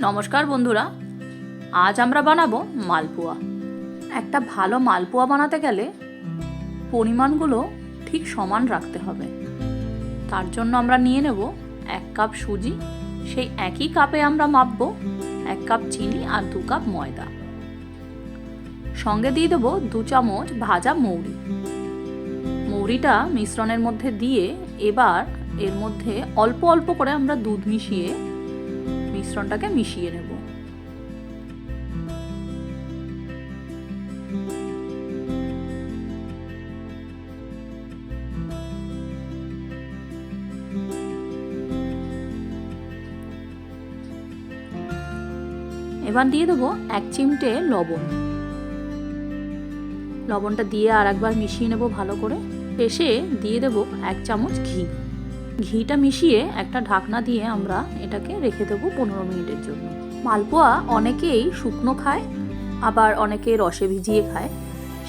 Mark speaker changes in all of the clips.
Speaker 1: নমস্কার বন্ধুরা, আজ আমরা বানাবো মালপোয়া। একটা ভালো মালপোয়া বানাতে গেলে পরিমাণগুলো ঠিক সমান রাখতে হবে। তার জন্য আমরা নিয়ে নেব 1 কাপ সুজি, সেই একই কাপে আমরা মাপবো 1 কাপ চিনি আর 2 কাপ ময়দা। সঙ্গে দিয়ে দেবো 2 চামচ ভাজা মৌরি। মৌরিটা মিশ্রণের মধ্যে দিয়ে এবার এর মধ্যে অল্প অল্প করে আমরা দুধ মিশিয়ে মিশ্রণটাকে মিশিয়ে নেব। এবার দিয়ে দেবো 1 চিমটে লবণ। লবণটা দিয়ে আর একবার মিশিয়ে নেব ভালো করে। শেষে দিয়ে দেবো 1 চামচ ঘি। ঘিটা মিশিয়ে একটা ঢাকনা দিয়ে আমরা এটাকে রেখে দেবো 15 মিনিটের জন্য। মালপোয়া অনেকেই শুকনো খায়, আবার অনেকে রসে ভিজিয়ে খায়।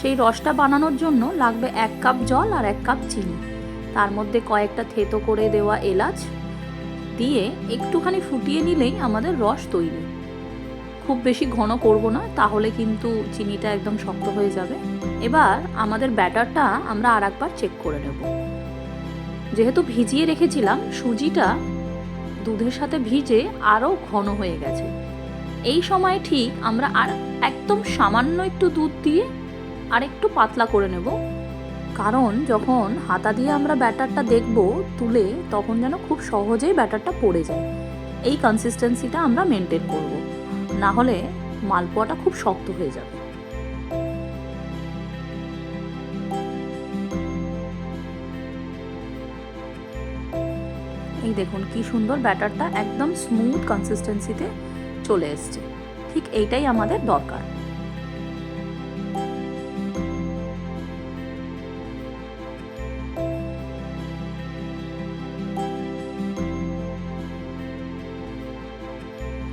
Speaker 1: সেই রসটা বানানোর জন্য লাগবে 1 কাপ জল আর 1 কাপ চিনি। তার মধ্যে কয়েকটা থেতো করে দেওয়া এলাচ দিয়ে একটুখানি ফুটিয়ে নিলেই আমাদের রস তৈরি। খুব বেশি ঘন করব না, তাহলে কিন্তু চিনিটা একদম শক্ত হয়ে যাবে। এবার আমাদের ব্যাটারটা আমরা আর একবার চেক করে নেব। যেহেতু ভিজিয়ে রেখেছিলাম, সুজিটা দুধের সাথে ভিজে আরও ঘন হয়ে গেছে। এই সময় ঠিক আমরা আর একদম সামান্য একটু দুধ দিয়ে আর একটু পাতলা করে নেব, কারণ যখন হাতা দিয়ে আমরা ব্যাটারটা দেখব তুলে, তখন যেন খুব সহজেই ব্যাটারটা পড়ে যায়। এই কনসিস্টেন্সিটা আমরা মেনটেন করব, না হলে মালপোয়াটা খুব শক্ত হয়ে যাবে। এই দেখুন কি সুন্দর ব্যাটারটা একদম স্মুথ কনসিস্টেন্সিতে চলে এসছে। ঠিক এইটাই আমাদের দরকার।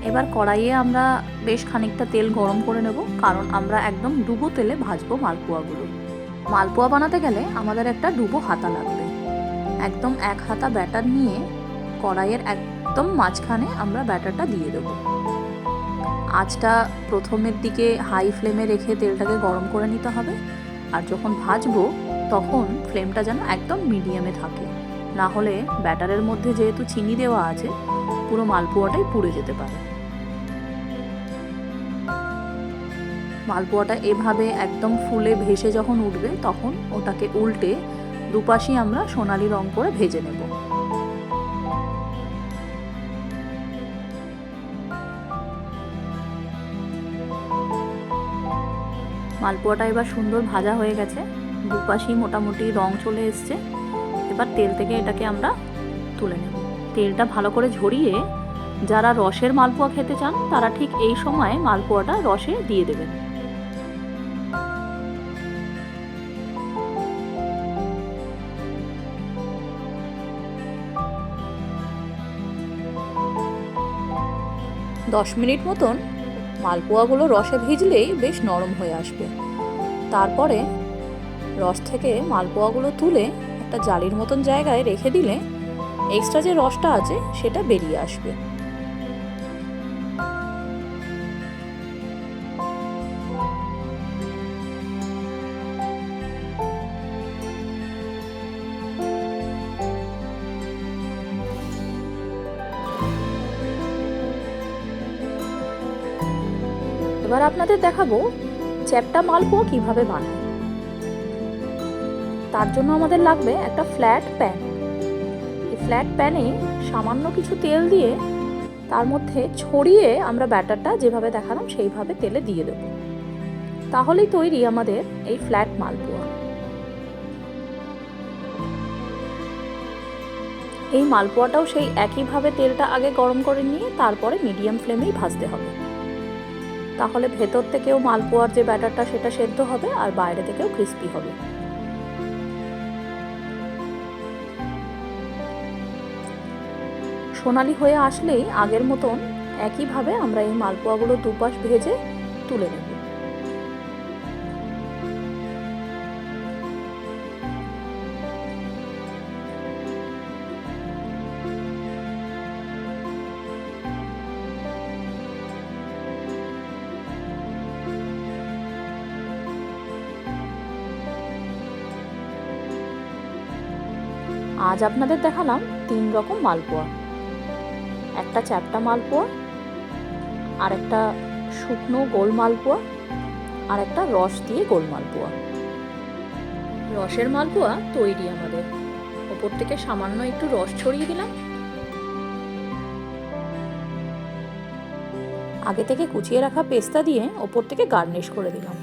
Speaker 1: এবার কড়াইয়ে আমরা বেশ খানিকটা তেল গরম করে নেব, কারণ আমরা একদম ডুবো তেলে ভাজবো মালপোয়াগুলো। মালপোয়া বানাতে গেলে আমাদের একটা ডুবো হাতা লাগবে। একদম 1 হাতা ব্যাটার নিয়ে কড়াইয়ের একদম মাঝখানে আমরা ব্যাটারটা দিয়ে দেব। আঁচটা প্রথমের দিকে হাই ফ্লেমে রেখে তেলটাকে গরম করে নিতে হবে, আর যখন ভাজবো তখন ফ্লেমটা যেন একদম মিডিয়ামে থাকে, না হলে ব্যাটারের মধ্যে যেহেতু চিনি দেওয়া আছে, পুরো মালপোয়াটাই পুড়ে যেতে পারে। মালপোয়াটা এভাবে একদম ফুলে ভেসে যখন উঠবে, তখন ওটাকে উল্টে দুপাশই আমরা সোনালি রং করে ভেজে নেব। মালপোয়াটা এবার সুন্দর ভাজা হয়ে গেছে, দুপাশই মোটামুটি রং চলে এসছে। এবার তেল থেকে এটাকে আমরা তুলে নেব। তেলটা ভালো করে ঝরিয়ে যারা রসের মালপোয়া খেতে চান, তারা ঠিক এই সময় মালপোয়াটা রসে দিয়ে দেবেন। দশ মিনিট মতন মালপোয়াগুলো রসে ভিজলেই বেশ নরম হয়ে আসবে। তারপরে রস থেকে মালপোয়াগুলো তুলে একটা জালির মতন জায়গায় রেখে দিলে এক্সট্রা যে রসটা আছে সেটা বেরিয়ে আসবে। এবার আপনাদের দেখাবো চ্যাপ্টা মালপোয়া কিভাবে বানায়। তার জন্য আমাদের লাগবে একটা ফ্ল্যাট প্যান। এই ফ্ল্যাট প্যানে সামান্য কিছু তেল দিয়ে তার মধ্যে ছড়িয়ে আমরা ব্যাটারটা যেভাবে দেখালাম সেইভাবে তেলে দিয়ে দেব। তাহলেই তৈরি আমাদের এই ফ্ল্যাট মালপোয়া। এই মালপোয়াটাও সেই একইভাবে তেলটা আগে গরম করে নিয়ে তারপরে মিডিয়াম ফ্লেমেই ভাজতে হবে, তাহলে ভেতর থেকেও মালপোয়ার যে ব্যাটারটা সেটা সেদ্ধ হবে আর বাইরে থেকেও ক্রিস্পি হবে। সোনালি হয়ে আসলেই আগের মতন একইভাবে আমরা এই মালপোয়াগুলো দুপাশ ভেজে তুলে নেব। আজ আপনাদের দেখালাম 3 রকম মালপোয়া, একটা চ্যাপ্টা মালপোয়া, আর একটা শুকনো গোল মালপোয়া, আর একটা রস দিয়ে গোল মালপোয়া। রসের মালপোয়া তৈরি আমাদের। ওপর থেকে সামান্য একটু রস ছড়িয়ে দিলাম। আগে থেকে কুচিয়ে রাখা পেস্তা দিয়ে ওপর থেকে গার্নিশ করে দিলাম।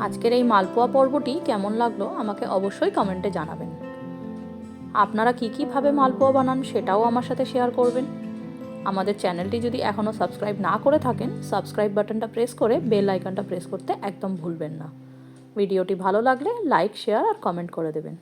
Speaker 1: আজকের এই মালপোয়া পর্বটি কেমন লাগলো আমাকে অবশ্যই কমেন্টে জানাবেন। আপনারা কীভাবে মালপোয়া বানান সেটাও আমার সাথে শেয়ার করবেন। আমাদের চ্যানেলটি যদি এখনও সাবস্ক্রাইব না করে থাকেন, সাবস্ক্রাইব বাটনটা প্রেস করে বেল আইকনটা প্রেস করতে একদম ভুলবেন না। ভিডিওটি ভালো লাগলে লাইক, শেয়ার আর কমেন্ট করে দেবেন।